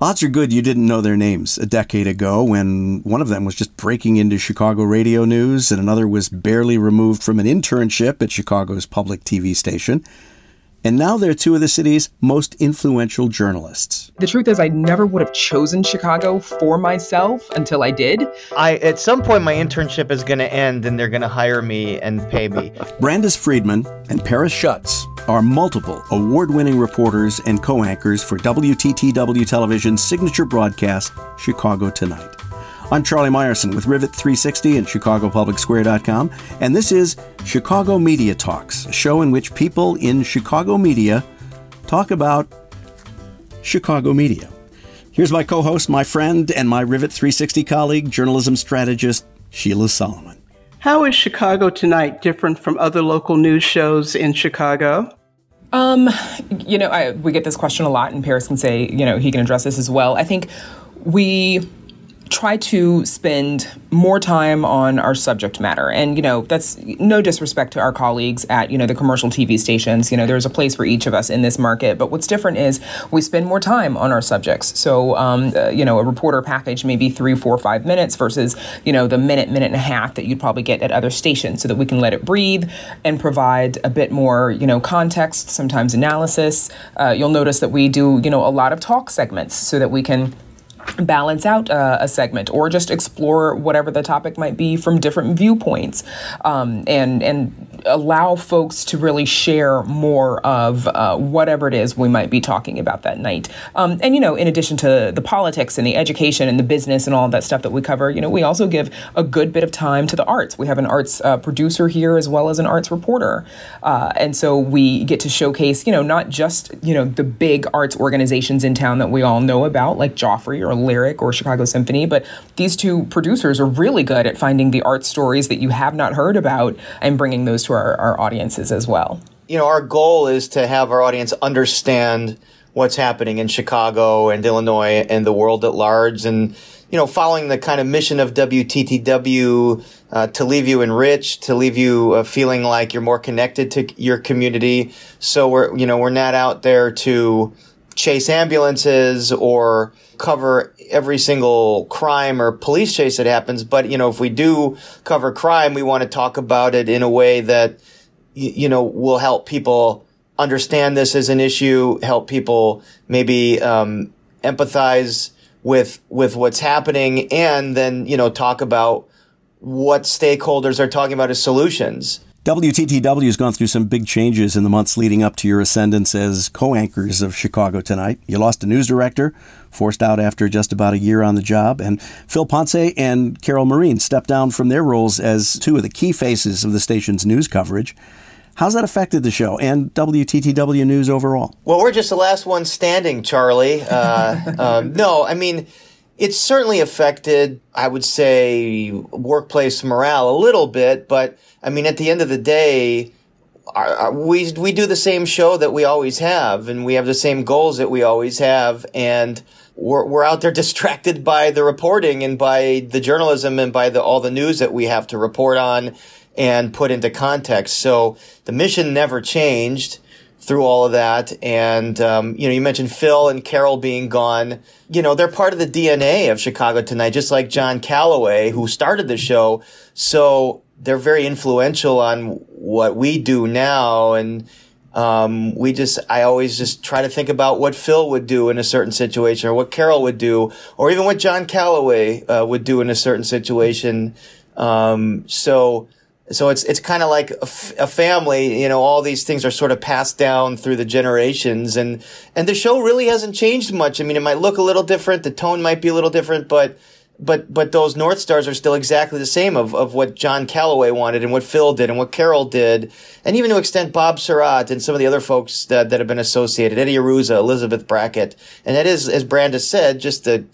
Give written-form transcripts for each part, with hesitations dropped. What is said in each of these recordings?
Odds are good you didn't know their names a decade ago when one of them was just breaking into Chicago radio news and another was barely removed from an internship at Chicago's public TV station. And now they're two of the city's most influential journalists. The truth is, I never would have chosen Chicago for myself until I did. At some point, my internship is going to end and they're going to hire me and pay me. Brandis Friedman and Schutz are multiple award-winning reporters and co-anchors for WTTW Television's signature broadcast, Chicago Tonight. I'm Charlie Meyerson with Rivet 360 and ChicagoPublicSquare.com, and this is Chicago Media Talks, a show in which people in Chicago media talk about Chicago media. Here's my co-host, my friend, and my Rivet 360 colleague, journalism strategist, Sheila Solomon. How is Chicago Tonight different from other local news shows in Chicago? We get this question a lot, and Paris can say, he can address this as well. I think we try to spend more time on our subject matter. And, that's no disrespect to our colleagues at, the commercial TV stations. There's a place for each of us in this market. But what's different is we spend more time on our subjects. So, a reporter package may be 3, 4, 5 minutes versus, the minute and a half that you'd probably get at other stations so that we can let it breathe and provide a bit more, context, sometimes analysis. You'll notice that we do, a lot of talk segments so that we can balance out a segment or just explore whatever the topic might be from different viewpoints, and allow folks to really share more of whatever it is we might be talking about that night. In addition to the politics and the education and the business and all of that stuff that we cover, we also give a good bit of time to the arts. We have an arts producer here as well as an arts reporter. And so we get to showcase, not just, the big arts organizations in town that we all know about, like Joffrey or Lyric or Chicago Symphony, but these two producers are really good at finding the art stories that you have not heard about and bringing those to our audiences as well. Our goal is to have our audience understand what's happening in Chicago and Illinois and the world at large. And, following the kind of mission of WTTW, to leave you enriched, to leave you feeling like you're more connected to your community. So we're not out there to chase ambulances or cover every single crime or police chase that happens. But, if we do cover crime, we want to talk about it in a way that, will help people understand this as an issue, help people maybe empathize with what's happening, and then, talk about what stakeholders are talking about as solutions. WTTW has gone through some big changes in the months leading up to your ascendance as co-anchors of Chicago Tonight. You lost a news director, forced out after just about a year on the job, and Phil Ponce and Carol Marine stepped down from their roles as two of the key faces of the station's news coverage. How's that affected the show and WTTW News overall? Well, we're just the last one standing, Charlie. It's certainly affected, I would say, workplace morale a little bit, but at the end of the day, we do the same show that we always have, and we have the same goals that we always have, and we're out there distracted by the reporting and by the journalism and by all the news that we have to report on and put into context. So the mission never changed through all of that. And, you mentioned Phil and Carol being gone. They're part of the DNA of Chicago Tonight, just like John Calloway, who started the show. So they're very influential on what we do now. And, I always just try to think about what Phil would do in a certain situation, or what Carol would do, or even what John Calloway, would do in a certain situation. So it's kind of like a family, all these things are sort of passed down through the generations, and the show really hasn't changed much. It might look a little different, the tone might be a little different, but those North Stars are still exactly the same of what John Calloway wanted and what Phil did and what Carol did, and even to extent Bob Surratt and some of the other folks that have been associated, Eddie Aruza, Elizabeth Brackett. And that is, as Brandis said, just the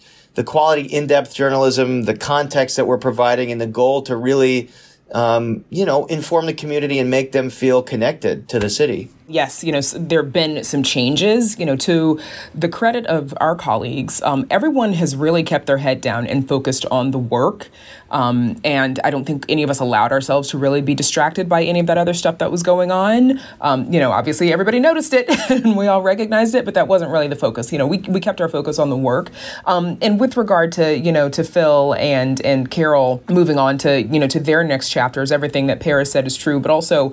quality in-depth journalism, the context that we're providing, and the goal to really inform the community and make them feel connected to the city. Yes, there have been some changes. To the credit of our colleagues, everyone has really kept their head down and focused on the work. And I don't think any of us allowed ourselves to really be distracted by any of that other stuff that was going on. Obviously everybody noticed it and we all recognized it, but that wasn't really the focus. We kept our focus on the work. And with regard to Phil and Carol moving on to their next chapters, everything that Paris said is true. But also,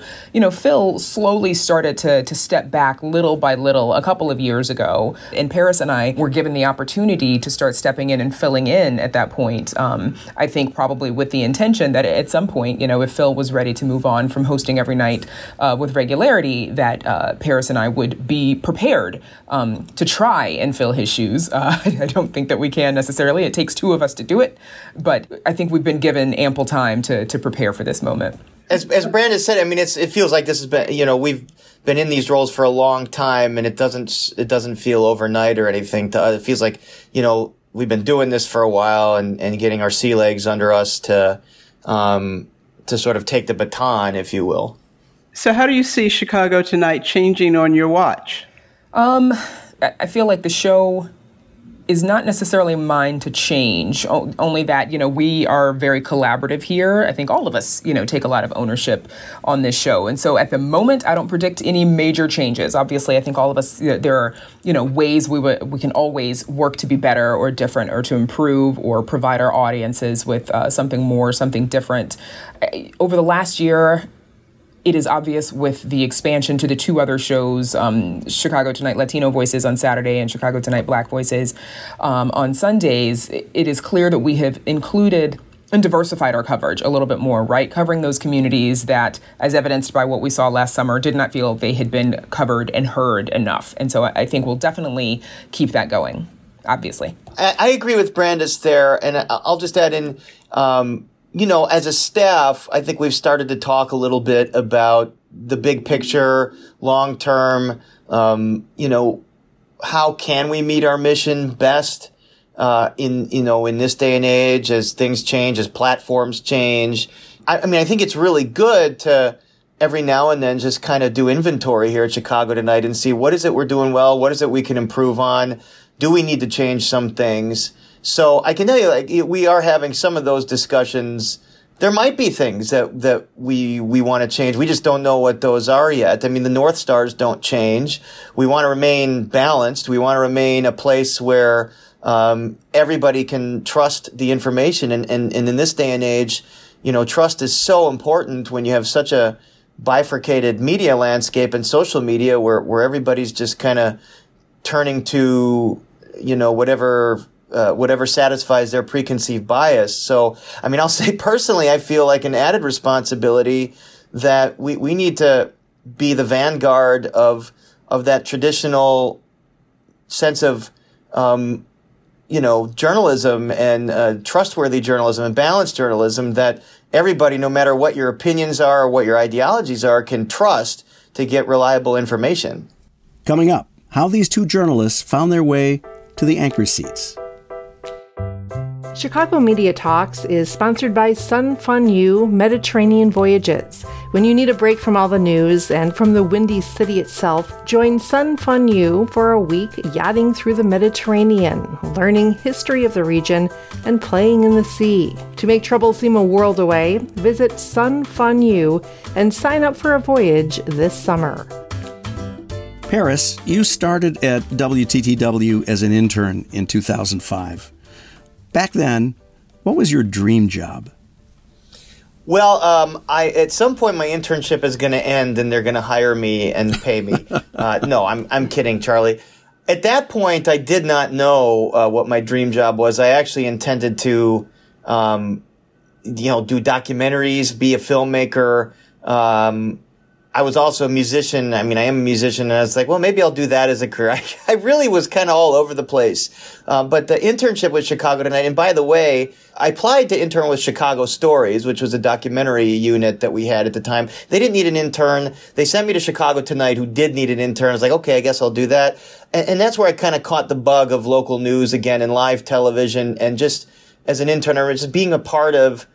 Phil slowly started to step back little by little a couple of years ago. And Paris and I were given the opportunity to start stepping in and filling in at that point. I think probably with the intention that at some point, if Phil was ready to move on from hosting every night with regularity, that Paris and I would be prepared to try and fill his shoes. I don't think that we can necessarily. It takes two of us to do it. But I think we've been given ample time to prepare for this moment. As Brandis said, it feels like this has been, we've been in these roles for a long time, and it doesn't feel overnight or anything. It feels like, we've been doing this for a while and getting our sea legs under us to sort of take the baton, if you will. So how do you see Chicago Tonight changing on your watch? I feel like the show is not necessarily mine to change, only that, we are very collaborative here. I think all of us, take a lot of ownership on this show. And so at the moment, I don't predict any major changes. Obviously, I think all of us, there are, ways we can always work to be better or different or to improve or provide our audiences with something more, something different. Over the last year, it is obvious with the expansion to the two other shows, Chicago Tonight Latino Voices on Saturday and Chicago Tonight Black Voices on Sundays, it is clear that we have included and diversified our coverage a little bit more, right? Covering those communities that, as evidenced by what we saw last summer, did not feel they had been covered and heard enough. And so I think we'll definitely keep that going, obviously. I agree with Brandis there, and I'll just add in, as a staff, I think we've started to talk a little bit about the big picture, long term, how can we meet our mission best, in this day and age as things change, as platforms change. I think it's really good to every now and then just kind of do inventory here at Chicago Tonight and see what is it we're doing well, what is it we can improve on, do we need to change some things? So I can tell you, we are having some of those discussions. There might be things that we want to change. We just don't know what those are yet. The North Stars don't change. We want to remain balanced. We want to remain a place where everybody can trust the information. And in this day and age, trust is so important when you have such a bifurcated media landscape and social media where everybody's just kind of turning to, whatever satisfies their preconceived bias. So, I'll say personally, I feel like an added responsibility that we need to be the vanguard of that traditional sense of, journalism and trustworthy journalism and balanced journalism that everybody, no matter what your opinions are or what your ideologies are, can trust to get reliable information. Coming up, how these two journalists found their way to the anchor seats. Chicago Media Talks is sponsored by Sun Fun U Mediterranean Voyages. When you need a break from all the news and from the windy city itself, join Sun Fun U for a week yachting through the Mediterranean, learning history of the region and playing in the sea. To make trouble seem a world away, visit Sun Fun U and sign up for a voyage this summer. Paris, you started at WTTW as an intern in 2005. Back then, what was your dream job? Well, at some point my internship is going to end and they're going to hire me and pay me. No, I'm kidding, Charlie. At that point, I did not know what my dream job was. I actually intended to, do documentaries, be a filmmaker. I was also a musician. I am a musician, and I was like, well, maybe I'll do that as a career. I really was kind of all over the place. But the internship with Chicago Tonight, and by the way, I applied to intern with Chicago Stories, which was a documentary unit that we had at the time. They didn't need an intern. They sent me to Chicago Tonight, who did need an intern. I was like, okay, I guess I'll do that. And that's where I kind of caught the bug of local news again and live television. And just as an intern, I was just being a part of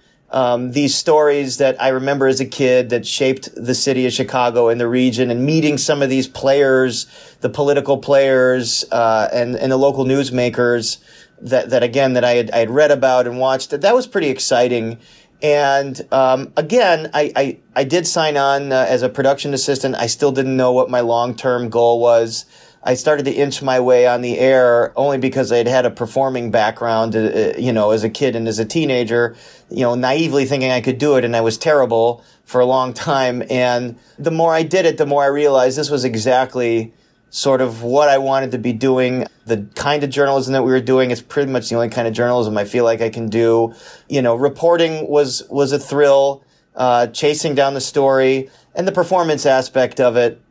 these stories that I remember as a kid that shaped the city of Chicago and the region, and meeting some of these players, the political players, and the local newsmakers that again, that I had read about and watched. That was pretty exciting. And, again, I did sign on as a production assistant. I still didn't know what my long-term goal was. I started to inch my way on the air only because I'd had a performing background, as a kid and as a teenager, naively thinking I could do it. And I was terrible for a long time. And the more I did it, the more I realized this was exactly sort of what I wanted to be doing. The kind of journalism that we were doing is pretty much the only kind of journalism I feel like I can do. Reporting was a thrill, chasing down the story, and the performance aspect of it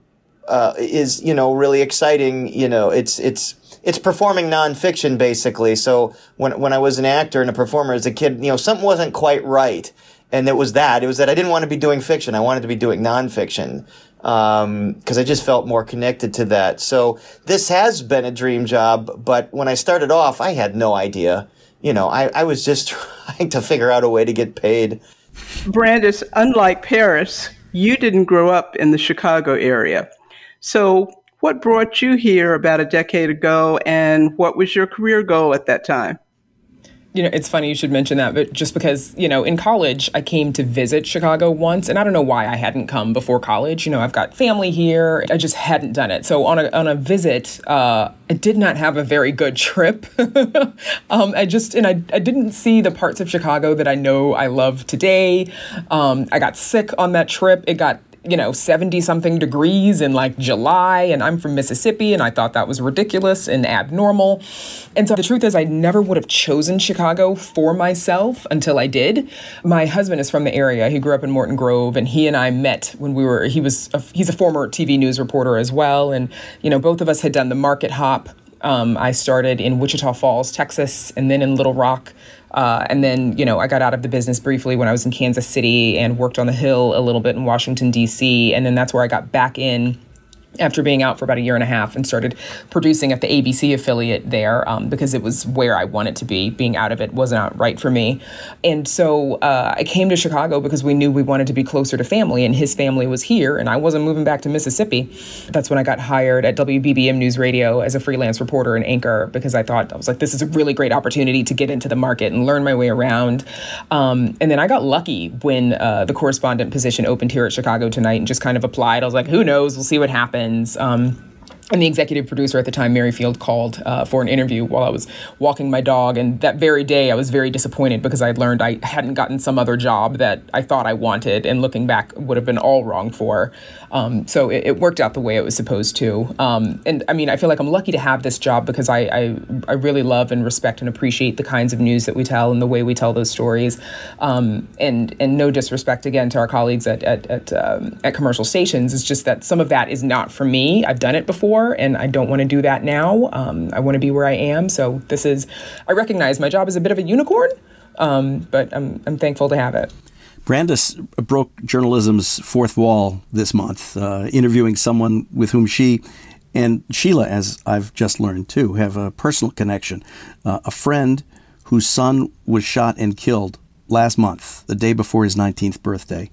is, really exciting. It's performing nonfiction, basically. So when I was an actor and a performer as a kid, something wasn't quite right. And it was that I didn't want to be doing fiction. I wanted to be doing nonfiction. Cause I just felt more connected to that. So this has been a dream job, but when I started off, I had no idea. I was just trying to figure out a way to get paid. Brandis, unlike Paris, you didn't grow up in the Chicago area. So what brought you here about a decade ago, and what was your career goal at that time? It's funny you should mention that, but just because, in college, I came to visit Chicago once, and I don't know why I hadn't come before college. I've got family here. I just hadn't done it. So on a visit, I did not have a very good trip. I didn't see the parts of Chicago that I know I love today. I got sick on that trip. It got 70 something degrees in like July, and I'm from Mississippi, and I thought that was ridiculous and abnormal. And so the truth is, I never would have chosen Chicago for myself until I did. My husband is from the area. He grew up in Morton Grove, and he and I met when he's a former TV news reporter as well. And, both of us had done the market hop. I started in Wichita Falls, Texas, and then in Little Rock. And then, I got out of the business briefly when I was in Kansas City and worked on the Hill a little bit in Washington, D.C. And then that's where I got back in after being out for about a year and a half and started producing at the ABC affiliate there because it was where I wanted to be. Being out of it wasn't right for me. And so I came to Chicago because we knew we wanted to be closer to family, and his family was here, and I wasn't moving back to Mississippi. That's when I got hired at WBBM News Radio as a freelance reporter and anchor, because I was like, this is a really great opportunity to get into the market and learn my way around. And then I got lucky when the correspondent position opened here at Chicago Tonight and just kind of applied. I was like, who knows? We'll see what happens. And the executive producer at the time, Mary Field, called for an interview while I was walking my dog. And that very day, I was very disappointed because I had learned I hadn't gotten some other job that I thought I wanted, and looking back would have been all wrong for. So it worked out the way it was supposed to. And I mean, I feel like I'm lucky to have this job because I really love and respect and appreciate the kinds of news that we tell and the way we tell those stories. And no disrespect again to our colleagues at commercial stations. It's just that some of that is not for me. I've done it before, and I don't want to do that now. I want to be where I am. So I recognize my job is a bit of a unicorn, but I'm thankful to have it. Brandis broke journalism's fourth wall this month, interviewing someone with whom she and Sheila, as I've just learned too, have a personal connection. A friend whose son was shot and killed last month, the day before his 19th birthday.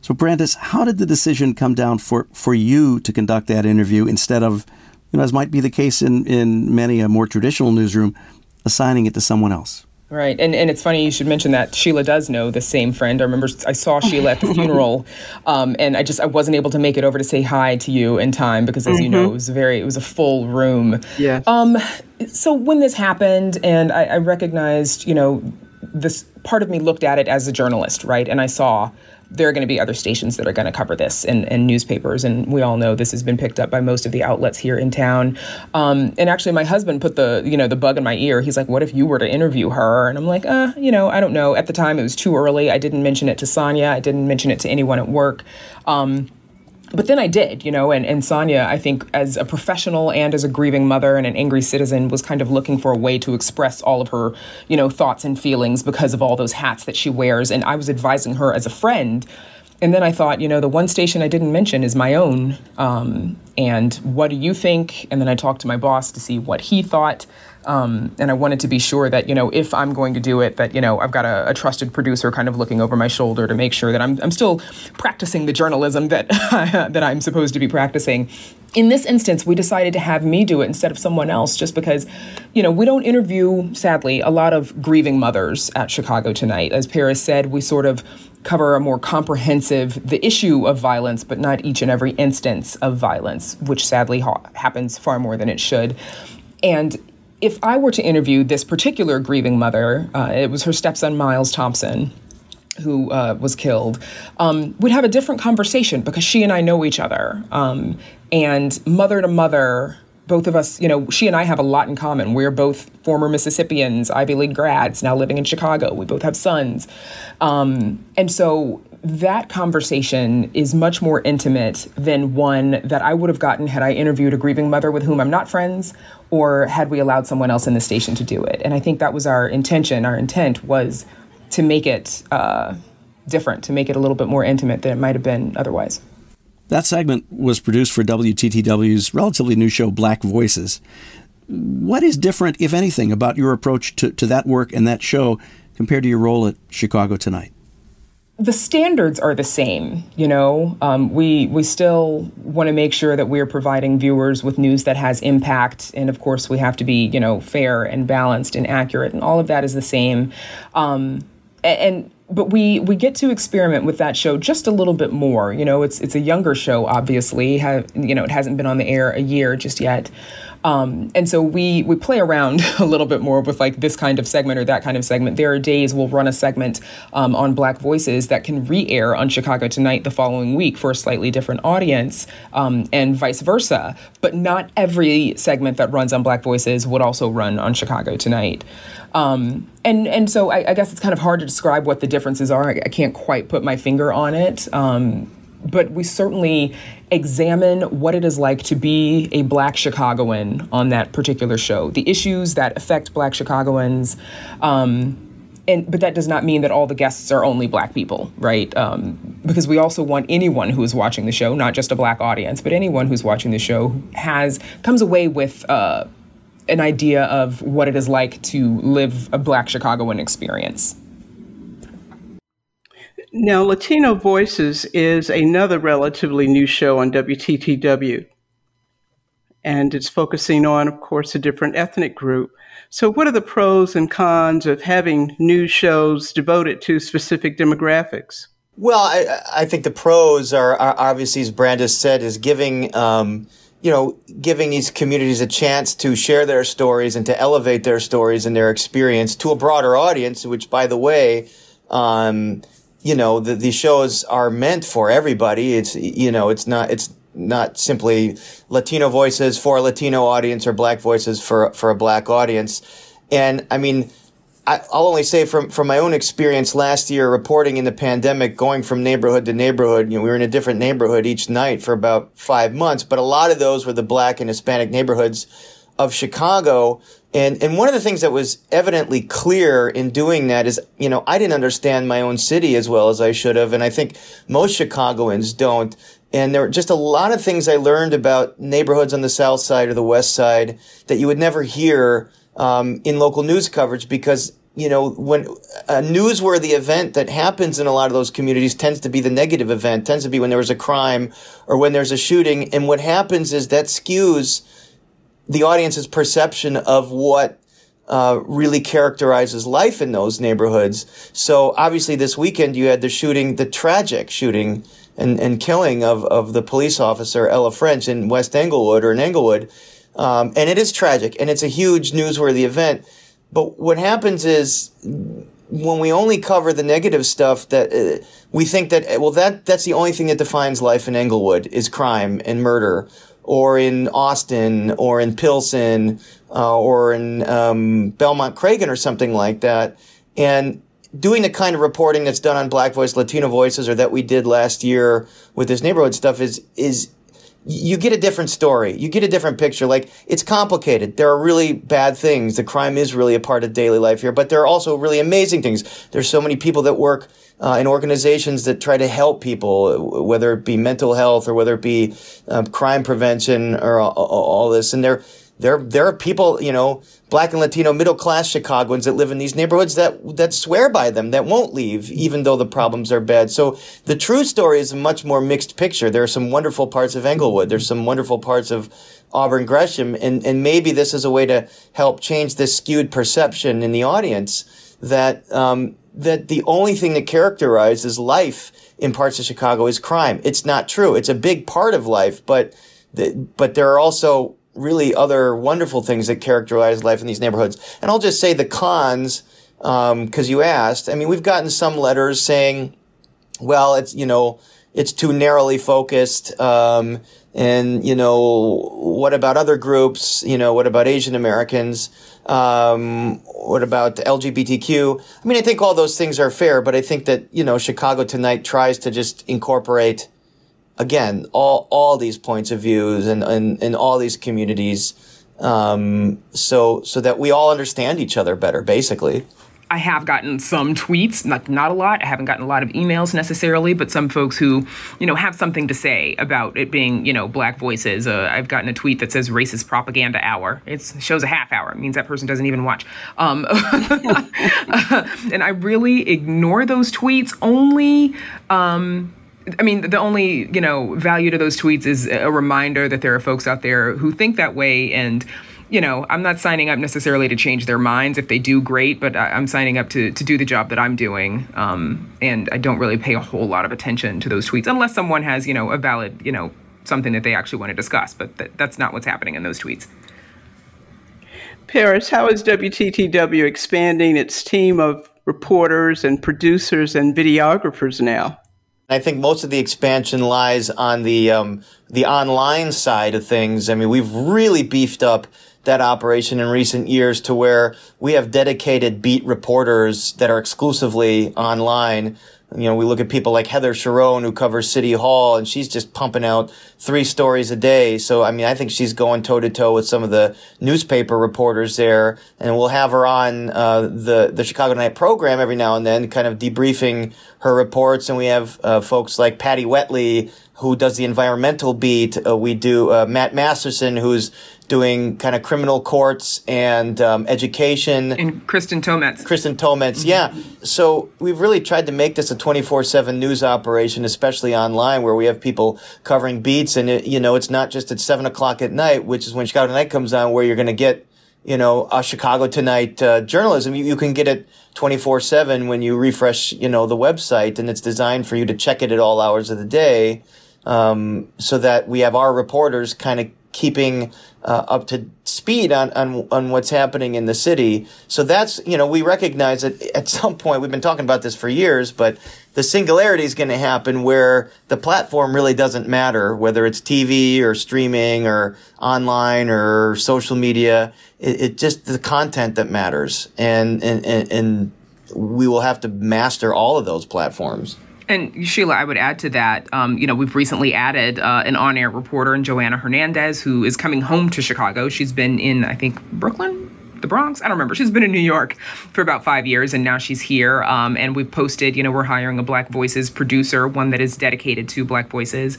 So, Brandis, how did the decision come down for you to conduct that interview instead of, as might be the case in many a more traditional newsroom, assigning it to someone else? Right. And it's funny you should mention that Sheila does know the same friend. I remember I saw Sheila at the funeral, and I wasn't able to make it over to say hi to you in time because, as you know, it was a full room. Yeah. So when this happened, and I recognized, this part of me looked at it as a journalist, right? And I saw there are going to be other stations that are going to cover this, and newspapers. And we all know this has been picked up by most of the outlets here in town. And actually, my husband put the bug in my ear. He's like, what if you were to interview her? And I'm like, I don't know. At the time, it was too early. I didn't mention it to Sonia. I didn't mention it to anyone at work. But then I did, and Sonia, I think, as a professional and as a grieving mother and an angry citizen, was kind of looking for a way to express all of her, thoughts and feelings because of all those hats that she wears. And I was advising her as a friend And then I thought, the one station I didn't mention is my own. And what do you think? And then I talked to my boss to see what he thought. And I wanted to be sure that, if I'm going to do it, that, I've got a trusted producer kind of looking over my shoulder to make sure that I'm still practicing the journalism that that I'm supposed to be practicing. In this instance, we decided to have me do it instead of someone else, just because, we don't interview, sadly, a lot of grieving mothers at Chicago Tonight. As Paris said, we sort of cover a more comprehensive, the issue of violence, but not each and every instance of violence, which sadly happens far more than it should. And if I were to interview this particular grieving mother, it was her stepson, Miles Thompson, who was killed, we'd have a different conversation because she and I know each other. And mother to mother, both of us, she and I have a lot in common. We're both former Mississippians, Ivy League grads, now living in Chicago. We both have sons. And so that conversation is much more intimate than one that I would have gotten had I interviewed a grieving mother with whom I'm not friends, or had we allowed someone else in the station to do it. And I think that was our intention. Our intent was to make it different, to make it a little bit more intimate than it might have been otherwise. That segment was produced for WTTW's relatively new show, Black Voices. What is different, if anything, about your approach to that work and that show compared to your role at Chicago Tonight? The standards are the same, we still want to make sure that we're providing viewers with news that has impact. And of course, we have to be, fair and balanced and accurate. And all of that is the same. But we get to experiment with that show just a little bit more. It's a younger show, obviously. It hasn't been on the air a year just yet. And so we play around a little bit more with like this kind of segment or that kind of segment. There are days we'll run a segment on Black Voices that can re-air on Chicago Tonight the following week for a slightly different audience, and vice versa. But not every segment that runs on Black Voices would also run on Chicago Tonight. And so I guess it's kind of hard to describe what the differences are. I can't quite put my finger on it. But we certainly examine what it is like to be a Black Chicagoan on that particular show, the issues that affect Black Chicagoans. But that does not mean that all the guests are only Black people, right? Because we also want anyone who is watching the show, not just a Black audience, but anyone who's watching the show comes away with an idea of what it is like to live a Black Chicagoan experience. Now, Latino Voices is another relatively new show on WTTW, and it's focusing on, of course, a different ethnic group. So what are the pros and cons of having news shows devoted to specific demographics? Well, I think the pros are obviously, as Brandis said, is giving these communities a chance to share their stories and to elevate their stories and their experience to a broader audience, which, by the way, the shows are meant for everybody. It's not simply Latino voices for a Latino audience or Black voices for a Black audience. And I mean, I'll only say from my own experience last year reporting in the pandemic, going from neighborhood to neighborhood, we were in a different neighborhood each night for about 5 months, but a lot of those were the Black and Hispanic neighborhoods of Chicago. And one of the things that was evidently clear in doing that is, I didn't understand my own city as well as I should have. And I think most Chicagoans don't. And there were just a lot of things I learned about neighborhoods on the South Side or the West Side that you would never hear in local news coverage, because, when a newsworthy event that happens in a lot of those communities tends to be the negative event, tends to be when there was a crime or when there's a shooting. And what happens is that skews the audience's perception of what really characterizes life in those neighborhoods. So obviously this weekend you had the tragic shooting and killing of the police officer Ella French in West Englewood or in Englewood. And it is tragic and it's a huge newsworthy event. But what happens is when we only cover the negative stuff, that we think that, that's the only thing that defines life in Englewood is crime and murder, or in Austin, or in Pilsen, or in Belmont Cragen, or something like that. And doing the kind of reporting that's done on Black Voice, Latino Voices, or that we did last year with this neighborhood stuff is you get a different story. You get a different picture. Like, it's complicated. There are really bad things. The crime is really a part of daily life here, but there are also really amazing things. There's so many people that work in organizations that try to help people, whether it be mental health or whether it be crime prevention or all this. And there are people, Black and Latino middle-class Chicagoans that live in these neighborhoods that swear by them, that won't leave, even though the problems are bad. So the true story is a much more mixed picture. There are some wonderful parts of Englewood. There's some wonderful parts of Auburn Gresham. And maybe this is a way to help change this skewed perception in the audience that the only thing that characterizes life in parts of Chicago is crime. It's not true. It's a big part of life, but there are also really other wonderful things that characterize life in these neighborhoods. And I'll just say the cons, because you asked. I mean, we've gotten some letters saying, well, it's too narrowly focused. And, what about other groups? What about Asian Americans? What about LGBTQ? I mean, I think all those things are fair, but I think that, Chicago Tonight tries to just incorporate, again, all these points of views and all these communities, so that we all understand each other better, basically. I have gotten some tweets, not a lot. I haven't gotten a lot of emails necessarily, but some folks who, have something to say about it being, Black voices. I've gotten a tweet that says racist propaganda hour. It shows a half hour. It means that person doesn't even watch. And I really ignore those tweets only. The only, value to those tweets is a reminder that there are folks out there who think that way. And, I'm not signing up necessarily to change their minds. If they do, great. But I'm signing up to do the job that I'm doing. And I don't really pay a whole lot of attention to those tweets unless someone has, a valid, something that they actually want to discuss. But that's not what's happening in those tweets. Paris, how is WTTW expanding its team of reporters and producers and videographers now? I think most of the expansion lies on the online side of things. I mean, we've really beefed up that operation in recent years to where we have dedicated beat reporters that are exclusively online. We look at people like Heather Sharon, who covers City Hall, and she's just pumping out 3 stories a day. So, I think she's going toe-to-toe with some of the newspaper reporters there. And we'll have her on the Chicago Night program every now and then, kind of debriefing her reports. And we have folks like Patty Wetley, who does the environmental beat. We do Matt Masterson, who's doing kind of criminal courts and education. And Kristen Tometz, yeah. So we've really tried to make this a 24/7 news operation, especially online, where we have people covering beats. And, it's not just at 7 o'clock at night, which is when Chicago Tonight comes on, where you're going to get, a Chicago Tonight journalism. You can get it 24/7 when you refresh, the website, and it's designed for you to check it at all hours of the day, so that we have our reporters kind of keeping up to speed on what's happening in the city. So that's, we recognize that at some point, we've been talking about this for years, but the singularity is going to happen where the platform really doesn't matter, whether it's TV or streaming or online or social media. It just the content that matters. And we will have to master all of those platforms. And Sheila, I would add to that, we've recently added an on-air reporter, Joanna Hernandez, who is coming home to Chicago. She's been in, I think, Brooklyn, the Bronx. I don't remember. She's been in New York for about 5 years, and now she's here. And we've posted, we're hiring a Black Voices producer, one that is dedicated to Black Voices.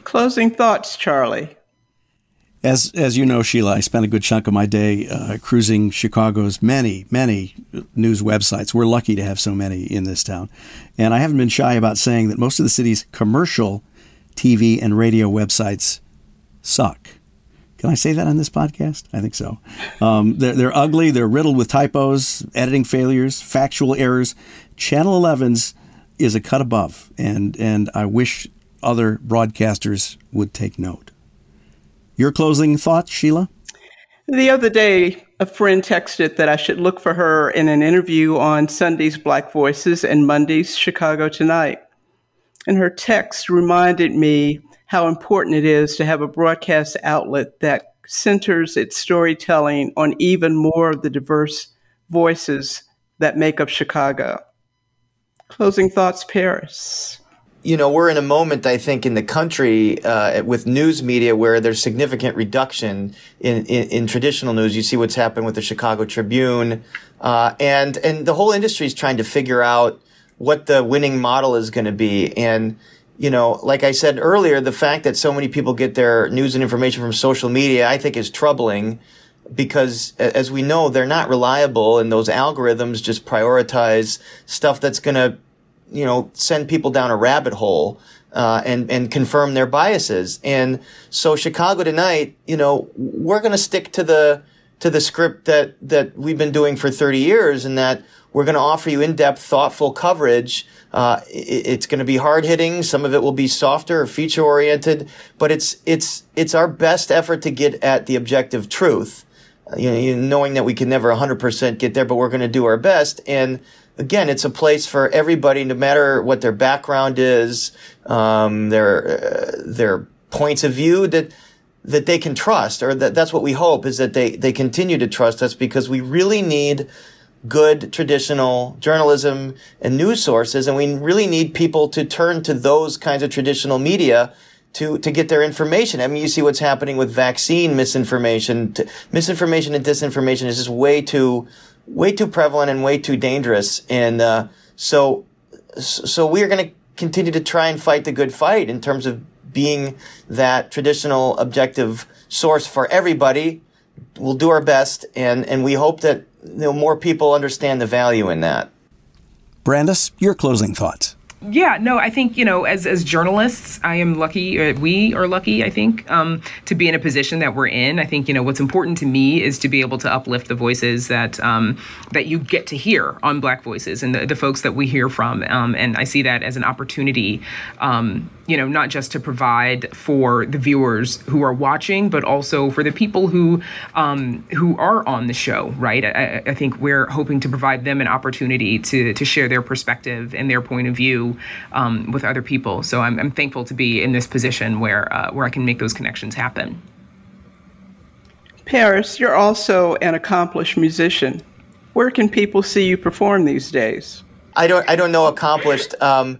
Closing thoughts, Charlie. As you know, Sheila, I spent a good chunk of my day cruising Chicago's many, many news websites. We're lucky to have so many in this town. And I haven't been shy about saying that most of the city's commercial TV and radio websites suck. Can I say that on this podcast? I think so. They're ugly. They're riddled with typos, editing failures, factual errors. Channel 11's is a cut above, and I wish other broadcasters would take note. Your closing thoughts, Sheila? The other day, a friend texted that I should look for her in an interview on Sunday's Black Voices and Monday's Chicago Tonight. And her text reminded me how important it is to have a broadcast outlet that centers its storytelling on even more of the diverse voices that make up Chicago. Closing thoughts, Paris. we're in a moment, I think, in the country with news media where there's significant reduction in traditional news. You see what's happened with the Chicago Tribune, and the whole industry is trying to figure out what the winning model is going to be. And, like I said earlier, the fact that so many people get their news and information from social media, I think is troubling because, as we know, they're not reliable, and those algorithms just prioritize stuff that's going to send people down a rabbit hole, and confirm their biases. And so Chicago Tonight, we're going to stick to the script that we've been doing for 30 years, and that we're going to offer you in-depth, thoughtful coverage. It's going to be hard-hitting. Some of it will be softer or feature-oriented, but it's our best effort to get at the objective truth. Knowing that we can never 100% get there, but we're going to do our best. And again, it's a place for everybody, no matter what their background is, their points of view, that they can trust, or that's what we hope, is that they continue to trust us, because we really need good traditional journalism and news sources, and we really need people to turn to those kinds of traditional media to get their information. I mean, you see what's happening with vaccine misinformation. Misinformation and disinformation is just way too prevalent and way too dangerous. And so we're going to continue to try and fight the good fight in terms of being that traditional objective source for everybody. We'll do our best, and we hope that more people understand the value in that. Brandis, your closing thoughts. Yeah, no, I think, as journalists, I am lucky, we are lucky, I think, to be in a position that we're in. I think, what's important to me is to be able to uplift the voices that you get to hear on Black Voices, and the folks that we hear from. And I see that as an opportunity, not just to provide for the viewers who are watching, but also for the people who are on the show, right? I think we're hoping to provide them an opportunity to share their perspective and their point of view with other people. So I'm thankful to be in this position where I can make those connections happen. Paris, you're also an accomplished musician. Where can people see you perform these days? I don't know accomplished. I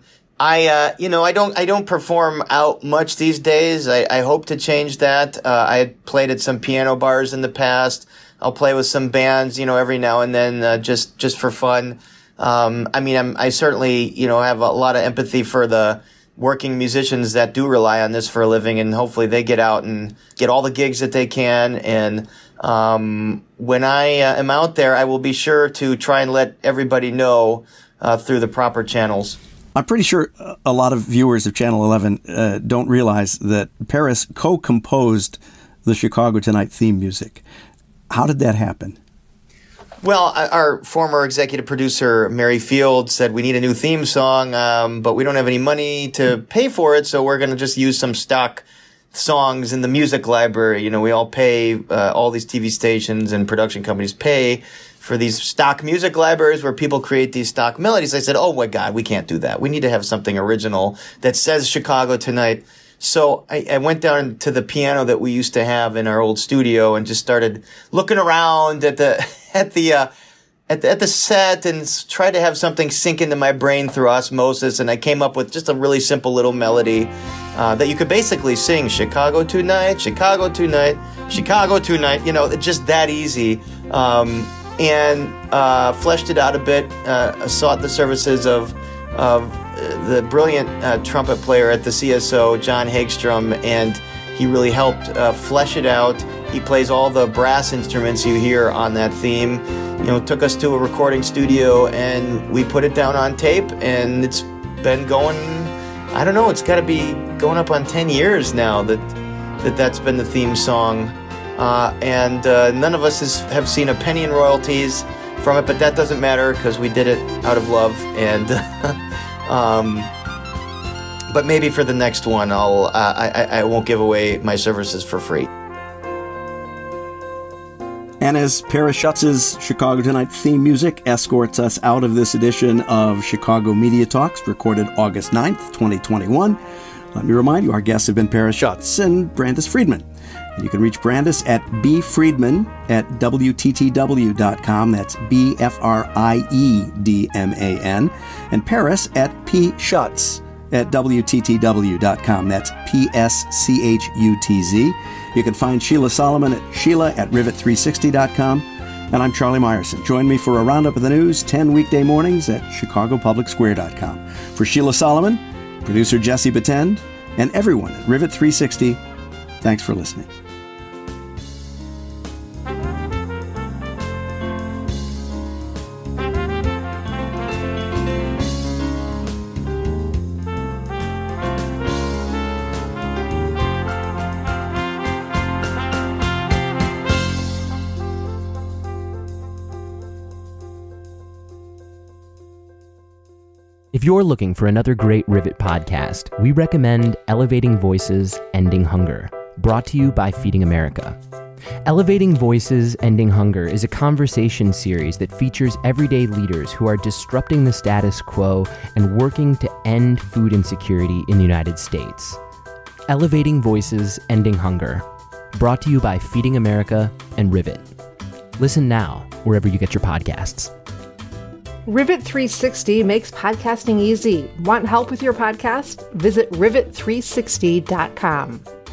don't perform out much these days. I hope to change that. I had played at some piano bars in the past. I'll play with some bands, every now and then, just for fun. I certainly, have a lot of empathy for the working musicians that do rely on this for a living, and hopefully they get out and get all the gigs that they can. And when I am out there, I will be sure to try and let everybody know through the proper channels. I'm pretty sure a lot of viewers of Channel 11 don't realize that Paris co-composed the Chicago Tonight theme music. How did that happen? Well, our former executive producer, Mary Field, said we need a new theme song, but we don't have any money to pay for it, so we're going to just use some stock songs in the music library. We all pay, all these TV stations and production companies pay for these stock music libraries where people create these stock melodies. I said, oh my God, we can't do that. We need to have something original that says Chicago Tonight. So I went down to the piano that we used to have in our old studio and just started looking around at the set and tried to have something sink into my brain through osmosis. And I came up with just a really simple little melody that you could basically sing Chicago Tonight, Chicago Tonight, Chicago Tonight. Just that easy. And fleshed it out a bit. Sought the services of the brilliant trumpet player at the CSO, John Hagstrom, and he really helped flesh it out. He plays all the brass instruments you hear on that theme. Took us to a recording studio, and we put it down on tape, and it's been going, I don't know, it's got to be going up on 10 years now that's been the theme song. And none of us have seen a penny in royalties from it, but that doesn't matter because we did it out of love. And but maybe for the next one, I won't give away my services for free. And as Paris Schutz's Chicago Tonight theme music escorts us out of this edition of Chicago Media Talks, recorded August 9th, 2021, let me remind you, our guests have been Paris Schutz and Brandis Friedman. And you can reach Brandis at bfriedman@WTTW.com. That's BFRIEDMAN. And Paris at pschutz at WTTW.com. That's PSCHUTZ. You can find Sheila Solomon at Sheila at Rivet360.com. And I'm Charlie Meyerson. Join me for a roundup of the news 10 weekday mornings at ChicagoPublicSquare.com. For Sheila Solomon, producer Jesse Batend, and everyone at Rivet 360, thanks for listening. If you're looking for another great Rivet podcast, we recommend Elevating Voices, Ending Hunger, brought to you by Feeding America. Elevating Voices, Ending Hunger is a conversation series that features everyday leaders who are disrupting the status quo and working to end food insecurity in the United States. Elevating Voices, Ending Hunger, brought to you by Feeding America and Rivet. Listen now, wherever you get your podcasts. Rivet 360 makes podcasting easy. Want help with your podcast? Visit Rivet360.com.